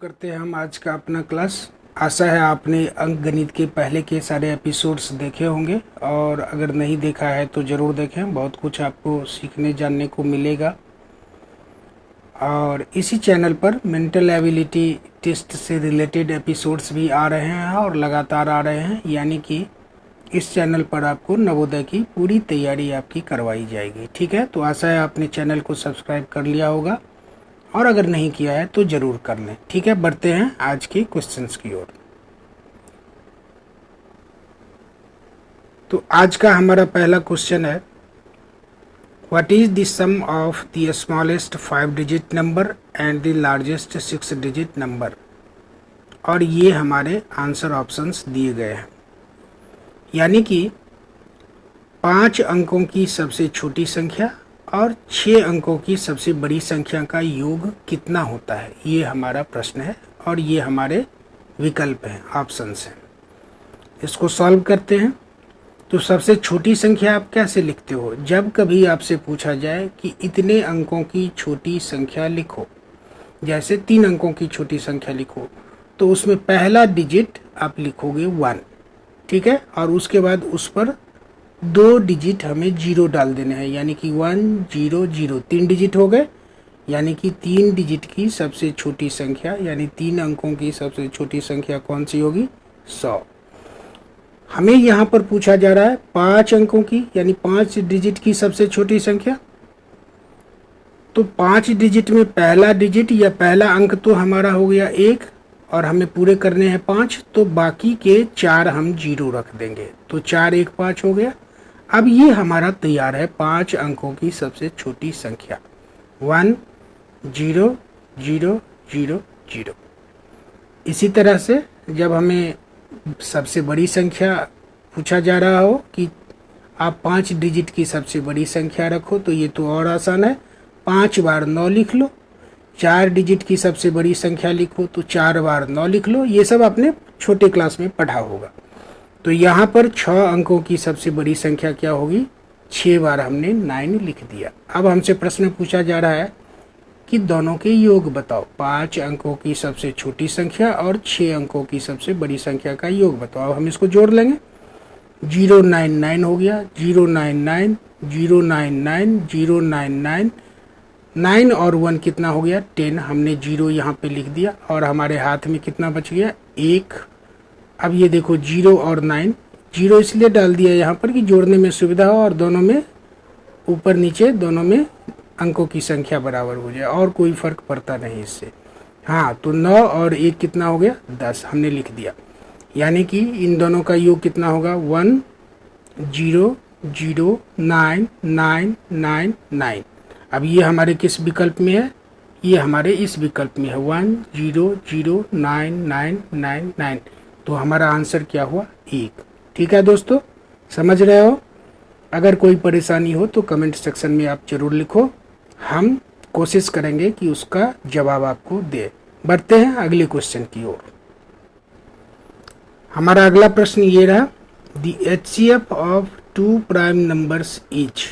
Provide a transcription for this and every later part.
करते हैं हम आज का अपना क्लास। आशा है आपने अंक गणित के पहले के सारे एपिसोड्स देखे होंगे और अगर नहीं देखा है तो ज़रूर देखें, बहुत कुछ आपको सीखने जानने को मिलेगा। और इसी चैनल पर मेंटल एबिलिटी टेस्ट से रिलेटेड एपिसोड्स भी आ रहे हैं और लगातार आ रहे हैं, यानी कि इस चैनल पर आपको नवोदय की पूरी तैयारी आपकी करवाई जाएगी। ठीक है, तो आशा है आपने चैनल को सब्सक्राइब कर लिया होगा और अगर नहीं किया है तो जरूर कर लें। ठीक है, बढ़ते हैं आज के क्वेश्चंस की ओर। तो आज का हमारा पहला क्वेश्चन है, what is the sum of the smallest 5 digit number and the largest 6 digit number. और ये हमारे आंसर ऑप्शंस दिए गए हैं, यानी कि 5 अंकों की सबसे छोटी संख्या और 6 अंकों की सबसे बड़ी संख्या का योग कितना होता है, ये हमारा प्रश्न है और ये हमारे विकल्प हैं, ऑप्शंस हैं। इसको सॉल्व करते हैं। तो सबसे छोटी संख्या आप कैसे लिखते हो? जब कभी आपसे पूछा जाए कि इतने अंकों की छोटी संख्या लिखो, जैसे 3 अंकों की छोटी संख्या लिखो, तो उसमें पहला डिजिट आप लिखोगे 1, ठीक है, और उसके बाद उस पर 2 डिजिट हमें 0 डाल देने हैं, यानी कि 1 0 0, 3 डिजिट हो गए। यानी कि 3 डिजिट की सबसे छोटी संख्या, यानी 3 अंकों की सबसे छोटी संख्या कौन सी होगी? 100। हमें यहाँ पर पूछा जा रहा है 5 अंकों की, यानी 5 डिजिट की सबसे छोटी संख्या। तो 5 डिजिट में पहला डिजिट या पहला अंक तो हमारा हो गया 1 और हमें पूरे करने हैं 5, तो बाकी के 4 हम 0 रख देंगे, तो 4 1 5 हो गया। अब ये हमारा तैयार है 5 अंकों की सबसे छोटी संख्या, 1 0 0 0 0। इसी तरह से जब हमें सबसे बड़ी संख्या पूछा जा रहा हो कि आप 5 डिजिट की सबसे बड़ी संख्या रखो, तो ये तो और आसान है, 5 बार 9 लिख लो। 4 डिजिट की सबसे बड़ी संख्या लिखो तो 4 बार 9 लिख लो। ये सब आपने छोटे क्लास में पढ़ा होगा। तो यहाँ पर 6 अंकों की सबसे बड़ी संख्या क्या होगी? 6 बार हमने 9 लिख दिया। अब हमसे प्रश्न पूछा जा रहा है कि दोनों के योग बताओ, 5 अंकों की सबसे छोटी संख्या और 6 अंकों की सबसे बड़ी संख्या का योग बताओ। हम इसको जोड़ लेंगे, 099 हो गया, 099 099 099, 9 और 1 कितना हो गया? 10। हमने 0 यहाँ पे लिख दिया और हमारे हाथ में कितना बच गया? 1। अब ये देखो 0 और 9, 0 इसलिए डाल दिया यहाँ पर कि जोड़ने में सुविधा हो और दोनों में ऊपर नीचे दोनों में अंकों की संख्या बराबर हो जाए, और कोई फर्क पड़ता नहीं इससे। हाँ, तो 9 और 1 कितना हो गया? 10 हमने लिख दिया। यानी कि इन दोनों का योग कितना होगा? 1 0 0 9 9 9 9। अब ये हमारे किस विकल्प में है? ये हमारे इस विकल्प में है, 1 0 0 9 9 9 9। तो हमारा आंसर क्या हुआ? 1। ठीक है दोस्तों, समझ रहे हो? अगर कोई परेशानी हो तो कमेंट सेक्शन में आप जरूर लिखो, हम कोशिश करेंगे कि उसका जवाब आपको दे। बढ़ते हैं अगले क्वेश्चन की ओर। हमारा अगला प्रश्न ये रहा, the HCF of 2 prime numbers is.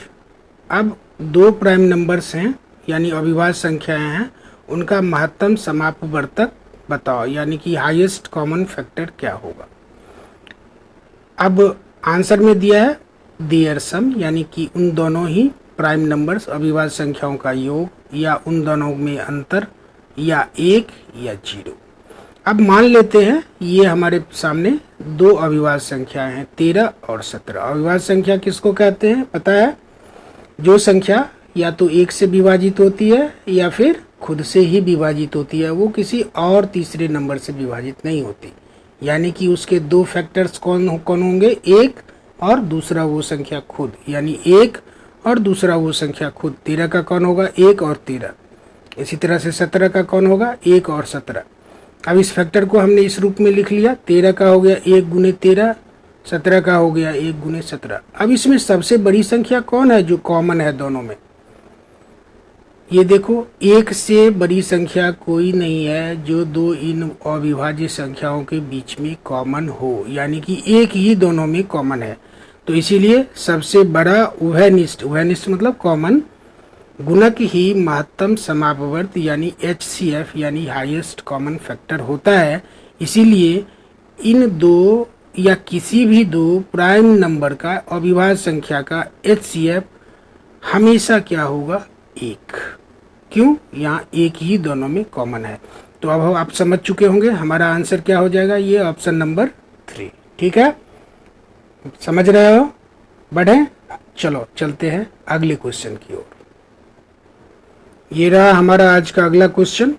अब 2 प्राइम नंबर्स हैं, यानी अविभाज्य संख्याएं हैं, उनका महत्तम समापवर्तक बताओ, यानी कि हाईएस्ट कॉमन फैक्टर क्या होगा। अब आंसर में दिया है देयर सम, यानी कि उन दोनों ही प्राइम नंबर्स अविभाज्य संख्याओं का योग, या उन दोनों में अंतर, या 1 या 0। अब मान लेते हैं ये हमारे सामने 2 अविभाज्य संख्याएं हैं, 13 और 17। अविभाज्य संख्या किसको कहते हैं पता है? जो संख्या या तो 1 से विभाजित होती है या फिर खुद से ही विभाजित होती है, वो किसी और तीसरे नंबर से विभाजित नहीं होती। यानी कि उसके 2 फैक्टर्स कौन कौन होंगे? 1 और दूसरा वो संख्या खुद, यानी 1 और दूसरा वो संख्या खुद। 13 का कौन होगा? 1 और 13। इसी तरह से 17 का कौन होगा? 1 और 17। अब इस फैक्टर को हमने इस रूप में लिख लिया, 13 का हो गया 1 गुने 13, 17 का हो गया 1 गुने 17। अब इसमें सबसे बड़ी संख्या कौन है जो कॉमन है दोनों में? ये देखो, 1 से बड़ी संख्या कोई नहीं है जो 2 इन अविभाज्य संख्याओं के बीच में कॉमन हो, यानी कि 1 ही दोनों में कॉमन है। तो इसीलिए सबसे बड़ा उभयनिष्ठ, उभयनिष्ठ मतलब कॉमन, गुणक ही महत्तम समापवर्त यानी HCF यानी हाईएस्ट कॉमन फैक्टर होता है। इसीलिए इन दो या किसी भी दो प्राइम नंबर का अविभाज्य संख्या का HCF हमेशा क्या होगा, एक। क्यों? यहाँ एक ही दोनों में कॉमन है। तो अब आप समझ चुके होंगे हमारा आंसर क्या हो जाएगा, ये ऑप्शन नंबर 3। ठीक है, समझ रहे हो? बढ़े, चलो चलते हैं अगले क्वेश्चन की ओर। ये रहा हमारा आज का अगला question.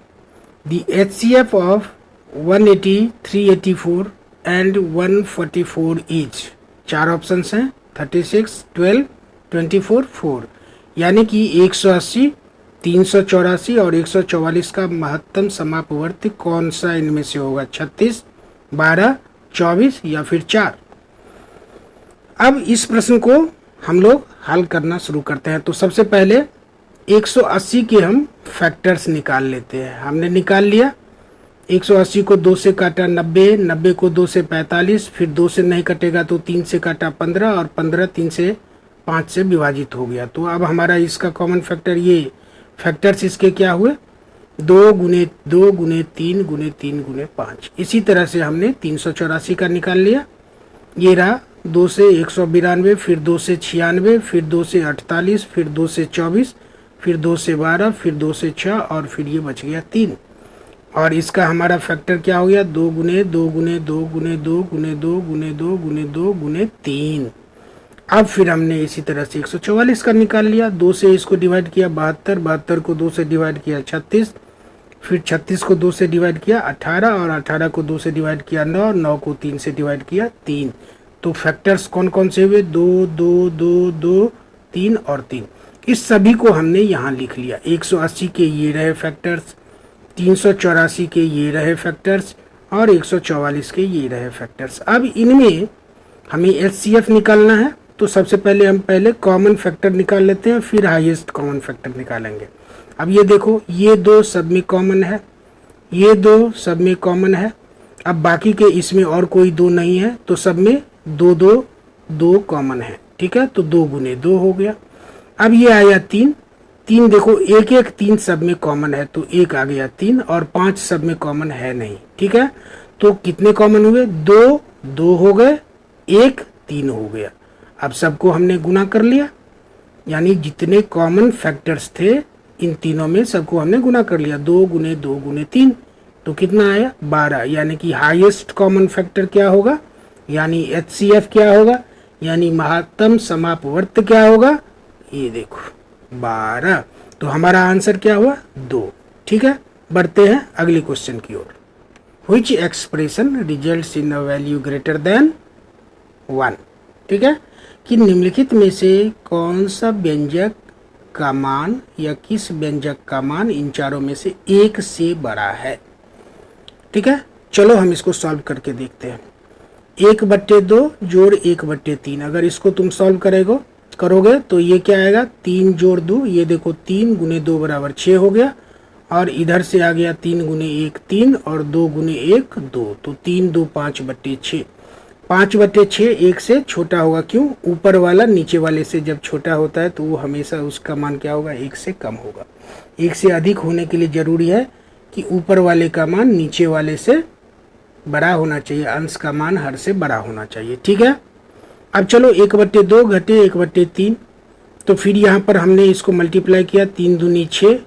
The HCF of 180, 384 and 144 each. 4 option हैं, 36, 12, 24, 4। यानी कि 180, 384 और 144 का महत्तम समापवर्ती कौन सा इनमें से होगा, 36, 12, 24 या फिर 4। अब इस प्रश्न को हम लोग हल करना शुरू करते हैं। तो सबसे पहले 180 के हम फैक्टर्स निकाल लेते हैं। हमने निकाल लिया, 180 को 2 से काटा 90, 90 को 2 से 45, फिर 2 से नहीं कटेगा तो 3 से काटा 15 और 15 3 से 5 से विभाजित हो गया। तो अब हमारा इसका कॉमन फैक्टर, ये फैक्टर्स इसके क्या हुए, 2 गुने 2 गुने 3 गुने 3 गुने 5। इसी तरह से हमने 384 का निकाल लिया। ये रहा 2 से 192, फिर 2 से 96, फिर 2 से 48, फिर 2 से 24, फिर 2 से 12, फिर 2 से 6 और फिर ये बच गया 3। और इसका हमारा फैक्टर क्या हो गया, 2 गुने 2 गुने 2 गुने 2 गुने 2 गुने 2 गुने 2 गुने 3। अब फिर हमने इसी तरह से 144 का निकाल लिया। 2 से इसको डिवाइड किया 72, 72 को 2 से डिवाइड किया 36, फिर 36 को 2 से डिवाइड किया 18 और 18 को 2 से डिवाइड किया 9, 9 को 3 से डिवाइड किया 3। तो फैक्टर्स कौन कौन से हुए, 2 2 2 2 3 और 3। इस सभी को हमने यहाँ लिख लिया। 180 के ये रहे फैक्टर्स, 384 के ये रहे फैक्टर्स और 144 के ये रहे फैक्टर्स। अब इनमें हमें HCF निकालना है। तो सबसे पहले हम कॉमन फैक्टर निकाल लेते हैं, फिर हाईएस्ट कॉमन फैक्टर निकालेंगे। अब ये देखो, ये 2 सब में कॉमन है, ये 2 सब में कॉमन है। अब बाकी के इसमें और कोई 2 नहीं है, तो सब में 2 2 2 कॉमन है। ठीक है, तो 2 गुने 2 हो गया। अब ये आया 3, 3 देखो 1 1 3 सब में कॉमन है, तो 1 आ गया 3 और 5 सब में कॉमन है नहीं। ठीक है, तो कितने कॉमन हुए, 2 2 हो गए, 1 3 हो गया। अब सबको हमने गुना कर लिया, यानी जितने कॉमन फैक्टर्स थे इन तीनों में सबको हमने गुना कर लिया। 2 गुने 2 गुने 3, तो कितना आया, 12। यानी कि हाईएस्ट कॉमन फैक्टर क्या होगा, यानी HCF क्या होगा, यानी महत्तम समापवर्त क्या होगा, ये देखो 12। तो हमारा आंसर क्या हुआ, 2। ठीक है, बढ़ते हैं अगले क्वेश्चन की ओर। Which expression results in a value greater than 1। ठीक है, कि निम्नलिखित में से कौन सा व्यंजक का मान या किस व्यंजक का मान इन चारों में से 1 से बड़ा है। ठीक है, चलो हम इसको सॉल्व करके देखते हैं। 1/2 जोड़ 1/3, अगर इसको तुम सॉल्व करोगे तो ये क्या आएगा, 3 जोड़ 2, ये देखो 3 गुने 2 बराबर 6 हो गया। और इधर से आ गया 3 गुने 1 3 और 2 गुने 1 2, तो 3 2 5/6। 5/6 1 से छोटा होगा, क्यों, ऊपर वाला नीचे वाले से जब छोटा होता है तो वो हमेशा उसका मान क्या होगा, 1 से कम होगा। 1 से अधिक होने के लिए जरूरी है कि ऊपर वाले का मान नीचे वाले से बड़ा होना चाहिए, अंश का मान हर से बड़ा होना चाहिए। ठीक है, अब चलो 1/2 घटे 1/3, तो फिर यहाँ पर हमने इसको मल्टीप्लाई किया, 3 दूनी 6।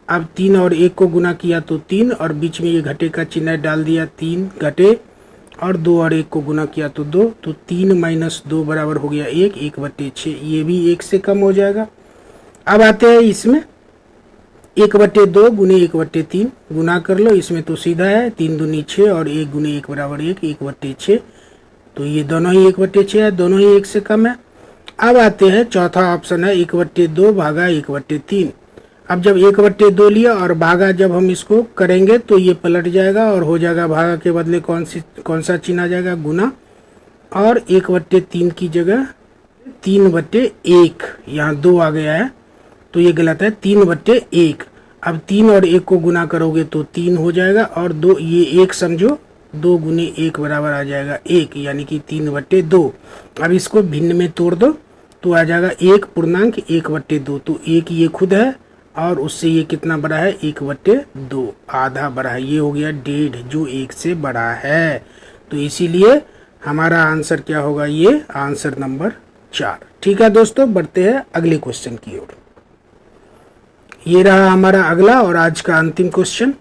अब 3 और 1 को गुना किया तो 3 और बीच में ये घटे का चिन्ह डाल दिया, 3 घटे और 2 और 1 को गुना किया तो 2, तो 3 - 2 बराबर हो गया 1, 1/6। ये भी 1 से कम हो जाएगा। अब आते हैं इसमें 1/2 गुने 1/3 गुना कर लो, इसमें तो सीधा है, 3 दूनी 6 और 1 गुने 1 बराबर 1, 1/6। तो ये दोनों ही 1/6 है, दोनों ही 1 से कम है। अब आते हैं चौथा ऑप्शन है 1/2 भागा 1/3। अब जब 1/2 लिया और भागा जब हम इसको करेंगे तो ये पलट जाएगा और हो जाएगा भागा के बदले कौन सा चिन्ह आ जाएगा, गुना। और 1/3 की जगह 3/1, यहाँ 2 आ गया है तो ये गलत है, 3/1। अब 3 और 1 को गुना करोगे तो 3 हो जाएगा और 2, ये 1 समझो, 2 गुने 1 बराबर आ जाएगा 1, यानी कि 3/2। अब इसको भिन्न में तोड़ दो तो आ जाएगा 1 पूर्णांक 1/2, तो 1 ये खुद है और उससे ये कितना बड़ा है, 1/2, आधा बड़ा है। ये हो गया 1.5 जो 1 से बड़ा है। तो इसीलिए हमारा आंसर क्या होगा, ये आंसर नंबर 4। ठीक है दोस्तों, बढ़ते हैं अगले क्वेश्चन की ओर। ये रहा हमारा अगला और आज का अंतिम question.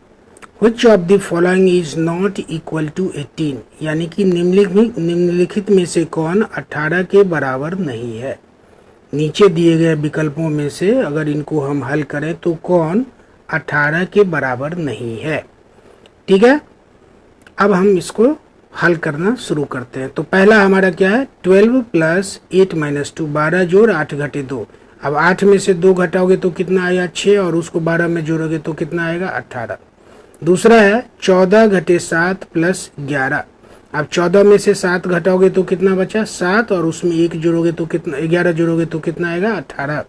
Which of the following is not equal to 18? यानी कि निम्नलिखित में से कौन 18 के बराबर नहीं है। नीचे दिए गए विकल्पों में से अगर इनको हम हल करें तो कौन 18 के बराबर नहीं है। ठीक है, अब हम इसको हल करना शुरू करते हैं। तो पहला हमारा क्या है, 12 + 8 - 2, 12 जोड़ 8 घटे 2। अब 8 में से 2 घटाओगे तो कितना आएगा, 6, और उसको 12 में जोड़ोगे तो कितना आएगा, 18। दूसरा है 14 घटे 7 + 11। अब 14 में से 7 घटाओगे तो कितना बचा, 7, और उसमें 1 जोड़ोगे तो कितना, 11 जोड़ोगे तो कितना आएगा, 18।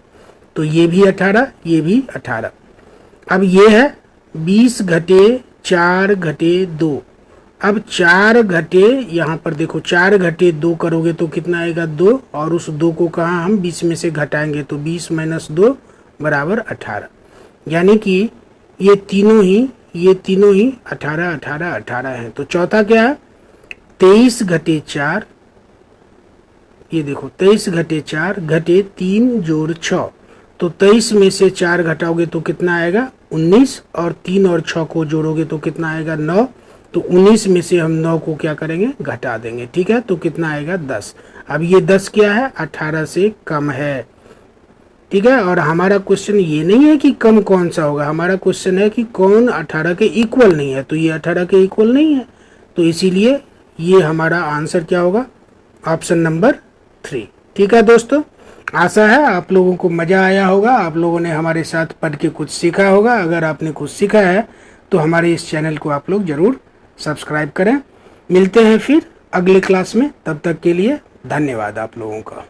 तो ये भी 18, ये भी 18। अब ये है 20 घटे 4 घटे 2। अब 4 घटे, यहाँ पर देखो 4 घटे 2 करोगे तो कितना आएगा, 2, और उस 2 को कहाँ हम 20 में से घटाएंगे तो 20 - 2 = 18। यानी कि ये तीनों ही 18 18 18 है। तो चौथा क्या है, 23 घटे 4, ये देखो 23 घटे 4 घटे 3 जोड़ 6। तो 23 में से 4 घटाओगे तो कितना आएगा, 19, और 3 और 6 को जोड़ोगे तो कितना आएगा, 9। तो 19 में से हम 9 को क्या करेंगे, घटा देंगे। ठीक है, तो कितना आएगा, 10। अब ये 10 क्या है, 18 से कम है। ठीक है, और हमारा क्वेश्चन ये नहीं है कि कम कौन सा होगा, हमारा क्वेश्चन है कि कौन 18 के इक्वल नहीं है। तो ये 18 के इक्वल नहीं है, तो इसीलिए ये हमारा आंसर क्या होगा, ऑप्शन नंबर 3। ठीक है दोस्तों, आशा है आप लोगों को मजा आया होगा, आप लोगों ने हमारे साथ पढ़ के कुछ सीखा होगा। अगर आपने कुछ सीखा है तो हमारे इस चैनल को आप लोग जरूर सब्सक्राइब करें। मिलते हैं फिर अगले क्लास में, तब तक के लिए धन्यवाद आप लोगों का।